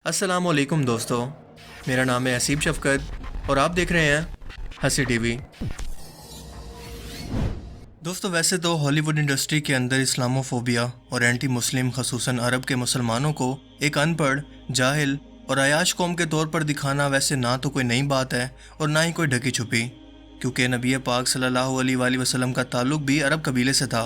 अस्सलाम वालेकुम दोस्तों, मेरा नाम है हसीब शफ़क़त और आप देख रहे हैं हंसी टीवी। दोस्तों, वैसे तो हॉलीवुड इंडस्ट्री के अंदर इस्लामोफोबिया और एंटी मुस्लिम ख़ुसूसन अरब के मुसलमानों को एक अनपढ़, जाहिल और अयाश कौम के तौर पर दिखाना वैसे ना तो कोई नई बात है और ना ही कोई ढकी छुपी, क्योंकि नबी पाक सल्लल्लाहु अलैहि वसल्लम का ताल्लुक भी अरब कबीले से था,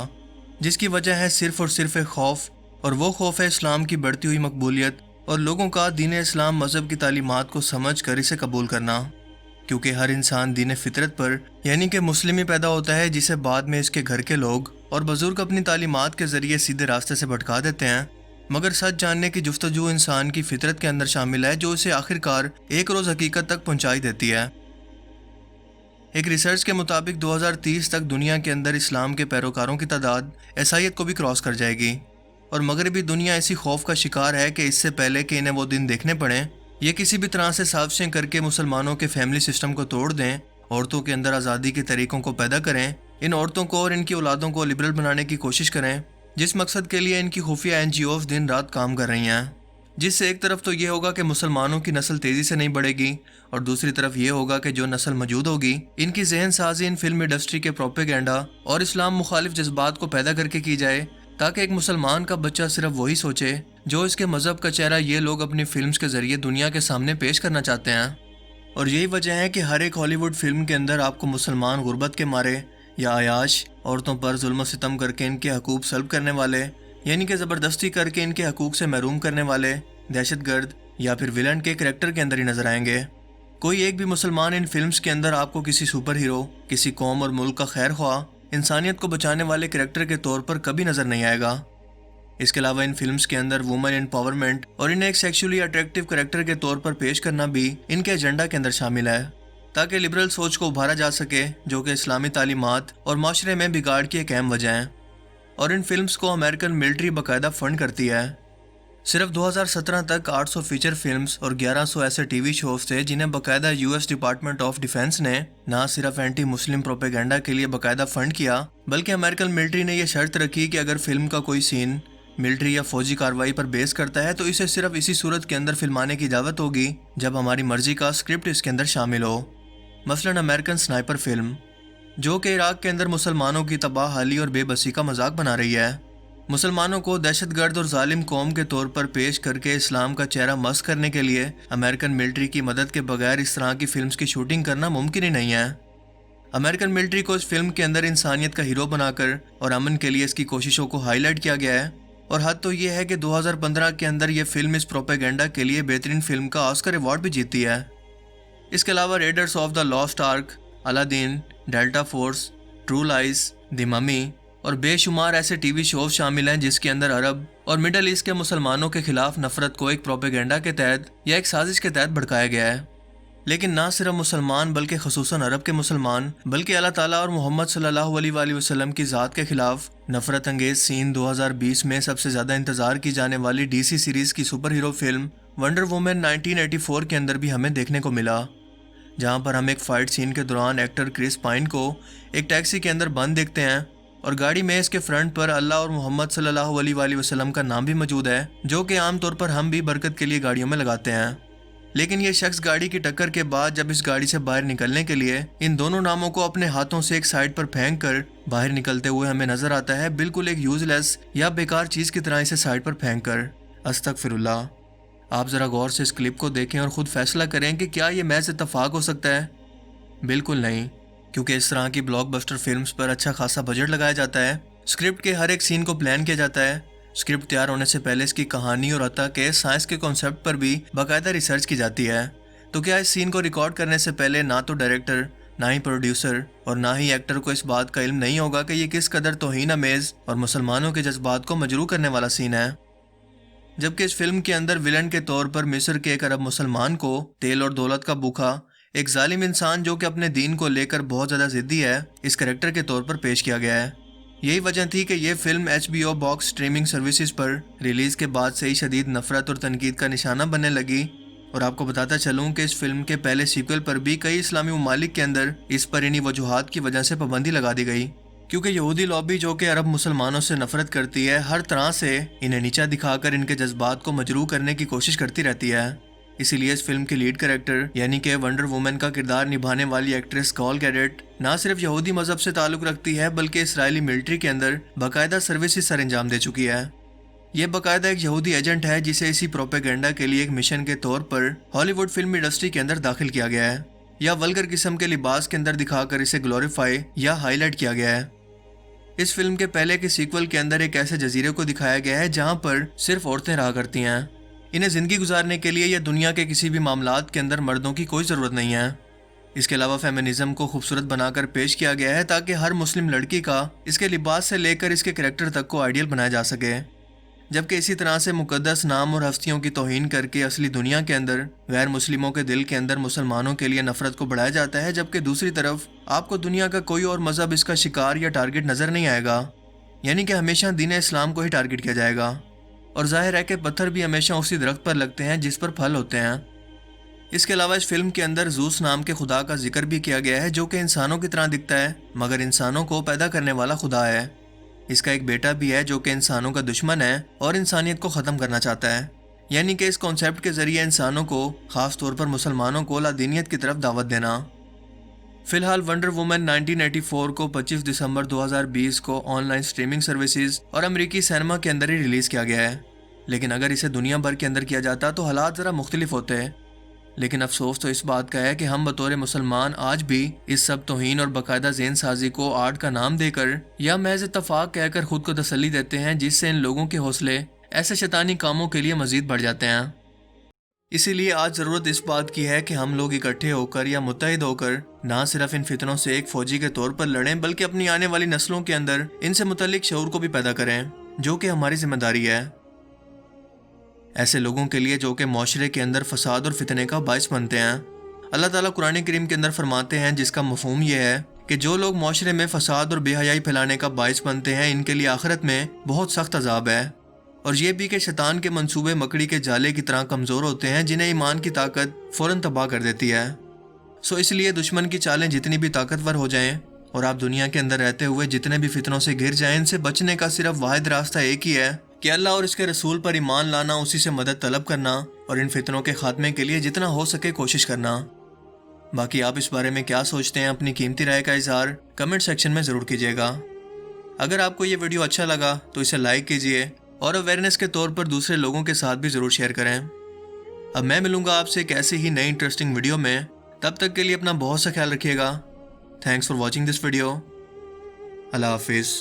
जिसकी वजह है सिर्फ़ और सिर्फ एक खौफ, और वो खौफ है इस्लाम की बढ़ती हुई मकबूलियत और लोगों का दीन इस्लाम मज़हब की तालीमात को समझ कर इसे कबूल करना। क्योंकि हर इंसान दीन फितरत पर यानी कि मुस्लिम ही पैदा होता है, जिसे बाद में इसके घर के लोग और बुजुर्ग अपनी तालीमात के ज़रिए सीधे रास्ते से भटका देते हैं। मगर सच जानने की जुस्तजू इंसान की फितरत के अंदर शामिल है, जो इसे आखिरकार एक रोज़ हकीकत तक पहुँचाई देती है। एक रिसर्च के मुताबिक 2030 तक दुनिया के अंदर इस्लाम के पैरोकारों की तादाद ईसाईयत को भी क्रॉस कर जाएगी, और मगरबी दुनिया ऐसी खौफ का शिकार है कि इससे पहले कि इन्हें वो दिन देखने पड़े, ये किसी भी तरह से साजिशें करके मुसलमानों के फैमिली सिस्टम को तोड़ दें, औरतों के अंदर आज़ादी के तरीक़ों को पैदा करें, इन औरतों को और इनकी औलादों को लिबरल बनाने की कोशिश करें, जिस मकसद के लिए इनकी खुफिया NGOs दिन रात काम कर रही हैं। जिससे एक तरफ तो ये होगा कि मुसलमानों की नस्ल तेज़ी से नहीं बढ़ेगी, और दूसरी तरफ ये होगा कि जो नस्ल मौजूद होगी, इनकी जहन साजी इन फिल्म इंडस्ट्री के प्रोपेगेंडा और इस्लाम मुखालिफ जज्बात को पैदा करके की जाए, ताकि एक मुसलमान का बच्चा सिर्फ वही सोचे जो इसके मज़हब का चेहरा ये लोग अपनी फिल्म्स के ज़रिए दुनिया के सामने पेश करना चाहते हैं। और यही वजह है कि हर एक हॉलीवुड फिल्म के अंदर आपको मुसलमान गुर्बत के मारे या अयाश औरतों पर जुल्म सितम करके इनके हकूक़ सल्ब करने वाले, यानी कि ज़बरदस्ती करके इनके हकूक़ से महरूम करने वाले दहशतगर्द या फिर विलन के करैक्टर के अंदर ही नजर आएंगे। कोई एक भी मुसलमान इन फिल्म्स के अंदर आपको किसी सुपर हीरो, किसी कौम और मुल्क का खैर ख्वाह, इंसानियत को बचाने वाले करैक्टर के तौर पर कभी नजर नहीं आएगा। इसके अलावा इन फिल्म्स के अंदर वुमेन एम्पावरमेंट और इन्हें एक सेक्सुअली अट्रैक्टिव करैक्टर के तौर पर पेश करना भी इनके एजेंडा के अंदर शामिल है, ताकि लिबरल सोच को उभारा जा सके, जो कि इस्लामी तालीमात और माशरे में बिगाड़ की एक अहम वजह है। और इन फिल्म्स को अमेरिकन मिलिट्री बाकायदा फंड करती है। सिर्फ 2017 तक 800 फीचर फिल्म्स और 1100 ऐसे टीवी शोज थे जिन्हें बाकायदा US डिपार्टमेंट ऑफ डिफेंस ने ना सिर्फ एंटी मुस्लिम प्रोपेगेंडा के लिए बाकायदा फंड किया, बल्कि अमेरिकन मिलिट्री ने यह शर्त रखी कि अगर फिल्म का कोई सीन मिलिट्री या फौजी कार्रवाई पर बेस करता है तो इसे सिर्फ इसी सूरत के अंदर फिल्माने की इजाज़त होगी जब हमारी मर्जी का स्क्रिप्ट इसके अंदर शामिल हो। मसलन अमेरिकन स्नाइपर फिल्म, जो कि इराक के अंदर मुसलमानों की तबाहहाली और बेबसी का मजाक बना रही है, मुसलमानों को दहशतगर्द और जालिम कौम के तौर पर पेश करके इस्लाम का चेहरा मस्क करने के लिए अमेरिकन मिलिट्री की मदद के बगैर इस तरह की फिल्म्स की शूटिंग करना मुमकिन ही नहीं है। अमेरिकन मिलिट्री को इस फिल्म के अंदर इंसानियत का हीरो बनाकर और अमन के लिए इसकी कोशिशों को हाईलाइट किया गया है, और हद तो ये है कि 2015 के अंदर यह फिल्म इस प्रोपेगेंडा के लिए बेहतरीन फिल्म का ऑस्कर अवार्ड भी जीतती है। इसके अलावा readers of the lost arc, Aladdin, delta force, true lies, the mummy और बेशुमार ऐसे टीवी शोज शामिल हैं जिसके अंदर अरब और मिडल ईस्ट के मुसलमानों के खिलाफ नफरत को एक प्रोपेगेंडा के तहत या एक साजिश के तहत भड़काया गया है। लेकिन ना सिर्फ मुसलमान बल्कि खसूसन अरब के मुसलमान, बल्कि अल्लाह ताला और मोहम्मद सल्लल्लाहु अलैहि वसल्लम की ज़ात के खिलाफ नफरत अंगेज सीन 2020 में सबसे ज़्यादा इंतजार की जाने वाली DC सीरीज़ की super hero film wonder women 1984 के अंदर भी हमें देखने को मिला, जहाँ पर हम एक फ़ाइट सीन के दौरान एक्टर क्रिस पाइन को एक टैक्सी के अंदर बंद देखते हैं, और गाड़ी में इसके फ्रंट पर अल्लाह और मोहम्मद सल्लल्लाहु अलैहि वसल्लम का नाम भी मौजूद है, जो कि आमतौर पर हम भी बरकत के लिए गाड़ियों में लगाते हैं। लेकिन ये शख्स गाड़ी की टक्कर के बाद जब इस गाड़ी से बाहर निकलने के लिए इन दोनों नामों को अपने हाथों से एक साइड पर फेंक कर बाहर निकलते हुए हमें नजर आता है, बिल्कुल एक यूजलेस या बेकार चीज़ की तरह इसे साइड पर फेंक कर। अस्तगफिरुल्लाह। आप ज़रा गौर से इस क्लिप को देखें और ख़ुद फैसला करें कि क्या ये महज इत्तफाक हो सकता है। बिल्कुल नहीं, क्योंकि इस तरह की ब्लॉकबस्टर फिल्म्स पर अच्छा खासा बजट लगाया जाता है, स्क्रिप्ट के हर एक सीन को प्लान किया जाता है, स्क्रिप्ट तैयार होने से पहले इसकी कहानी और अता के साइंस के कॉन्सेप्ट पर भी बाकायदा रिसर्च की जाती है। तो क्या इस सीन को रिकॉर्ड करने से पहले ना तो डायरेक्टर, ना ही प्रोड्यूसर और ना ही एक्टर को इस बात का इल्म नहीं होगा कि ये किस कदर तौहीन अमेज और मुसलमानों के जज्बात को मजरूह करने वाला सीन है। जबकि इस फिल्म के अंदर विलन के तौर पर मिस्र के एक अरब मुसलमान को तेल और दौलत का भूखा एक जालिम इंसान जो कि अपने दीन को लेकर बहुत ज़्यादा ज़िद्दी है, इस करैक्टर के तौर पर पेश किया गया है। यही वजह थी कि यह film HBO box streaming services पर रिलीज़ के बाद से ही शदीद नफरत और तनकीद का निशाना बनने लगी। और आपको बताता चलूँ कि इस फिल्म के पहले सीक्वल पर भी कई इस्लामी ममालिक के अंदर इस पर इन्हीं वजूहात की वजह से पाबंदी लगा दी गई। کیونکہ یہودی لابی جو کہ عرب مسلمانوں سے نفرت کرتی ہے ہر طرح سے انہیں نیچا دکھا کر ان کے جذبات کو مجروح کرنے کی کوشش کرتی رہتی ہے۔ اسی لیے اس فلم کی لیڈ کریکٹر یعنی کہ ونڈر وومن کا کردار نبھانے والی ایکٹریس گال گیڈٹ نہ صرف یہودی مذہب سے تعلق رکھتی ہے بلکہ اسرائیلی ملٹری کے اندر باقاعدہ سروسز سر انجام دے چکی ہے۔ یہ باقاعدہ ایک یہودی ایجنٹ ہے جسے اسی پروپیگنڈا کے لیے ایک مشن کے طور پر ہالی ووڈ فلم انڈسٹری کے اندر داخل کیا گیا ہے، یا ولگر قسم کے لباس کے اندر دکھا کر اسے گلوریفائی یا ہائی لائٹ کیا گیا ہے۔ اس فلم کے پہلے کے سیکول کے اندر ایک ایسے جزیرے کو دکھایا گیا ہے جہاں پر صرف عورتیں رہا کرتی ہیں۔ انہیں زندگی گزارنے کے لیے یا دنیا کے کسی بھی معاملات کے اندر مردوں کی کوئی ضرورت نہیں ہے۔ اس کے علاوہ فیمنزم کو خوبصورت بنا کر پیش کیا گیا ہے تاکہ ہر مسلم لڑکی کا اس کے لباس سے لے کر اس کے کریکٹر تک کو آئیڈیل بنایا جا سکے، جبکہ اسی طرح سے مقدس نام اور ہستیوں کی توہین کر کے اصلی دنیا کے اندر غیر مسلموں کے دل کے اندر مسلمانوں کے لیے نفرت کو بڑھایا جاتا ہے، جبکہ دوسری طرف آپ کو دنیا کا کوئی اور مذہب اس کا شکار یا ٹارگٹ نظر نہیں آئے گا، یعنی کہ ہمیشہ دین اسلام کو ہی ٹارگٹ کیا جائے گا۔ اور ظاہر ہے کہ پتھر بھی ہمیشہ اسی درخت پر لگتے ہیں جس پر پھل ہوتے ہیں۔ اس کے علاوہ اس فلم کے اندر زوس نام کے خدا کا ذکر بھی کیا گیا ہے جو کہ انسانوں کی طرح دکھتا ہے مگر انسانوں کو پیدا کرنے والا خدا ہے۔ اس کا ایک بیٹا بھی ہے جو کہ انسانوں کا دشمن ہے اور انسانیت کو ختم کرنا چاہتا ہے، یعنی کہ اس کانسیپٹ کے ذریعے انسانوں کو خاص طور پر مسلمانوں کو لادینیت کی طرف دعوت دینا۔ فی الحال ونڈر وومن 1984 کو 25 دسمبر 2020 کو آن لائن سٹریمنگ سروسز اور امریکی سینما کے اندر ہی ریلیز کیا گیا ہے، لیکن اگر اسے دنیا بھر کے اندر کیا جاتا تو حالات ذرا مختلف ہوتے ہیں۔ لیکن افسوس تو اس بات کا ہے کہ ہم بطور مسلمان آج بھی اس سب توہین اور باقاعدہ ذہن سازی کو آرٹ کا نام دے کر یا محض اتفاق کہہ کر خود کو تسلی دیتے ہیں، جس سے ان لوگوں کے حوصلے ایسے شیطانی کاموں کے لیے مزید بڑھ جاتے ہیں۔ اسی لیے آج ضرورت اس بات کی ہے کہ ہم لوگ اکٹھے ہو کر یا متحد ہو کر نہ صرف ان فتنوں سے ایک فوجی کے طور پر لڑیں بلکہ اپنی آنے والی نسلوں کے اندر ان سے متعلق شعور کو بھی پیدا کریں، جو کہ ہماری ذمہ داری ہے۔ ایسے لوگوں کے لیے جو کہ معاشرے کے اندر فساد اور فتنے کا باعث بنتے ہیں۔ اللہ تعالیٰ قرآن کریم کے اندر فرماتے ہیں جس کا مفہوم یہ ہے کہ جو لوگ معاشرے میں فساد اور بے حیائی پھیلانے کا باعث بنتے ہیں ان کے لیے آخرت میں بہت سخت عذاب ہے، اور یہ بھی کہ شیطان کے منصوبے مکڑی کے جالے کی طرح کمزور ہوتے ہیں جنہیں ایمان کی طاقت فوراً تباہ کر دیتی ہے۔ اس لیے دشمن کی چالیں جتنی بھی طاقتور ہو جائیں اور آپ دنیا کے اندر رہتے ہوئے جتنے بھی فتنوں سے گھر جائیں، ان سے بچنے کا صرف واحد راستہ ایک ہی ہے کہ اللہ اور اس کے رسول پر ایمان لانا، اسی سے مدد طلب کرنا اور ان فتنوں کے خاتمے کے لیے جتنا ہو سکے کوشش کرنا۔ باقی آپ اس بارے میں کیا سوچتے ہیں، اپنی قیمتی رائے کا اظہار کمنٹ سیکشن میں ضرور کیجیے گا۔ اگر آپ کو یہ ویڈیو اچھا لگا تو اسے لائک کیجیے اور اویئرنیس کے طور پر دوسرے لوگوں کے ساتھ بھی ضرور شیئر کریں۔ اب میں ملوں گا آپ سے ایک ایسی ہی نئی انٹرسٹنگ ویڈیو میں، تب تک کے لیے اپنا بہت سا خیال رکھیے گا۔ Thanks for watching this video. اللہ حافظ۔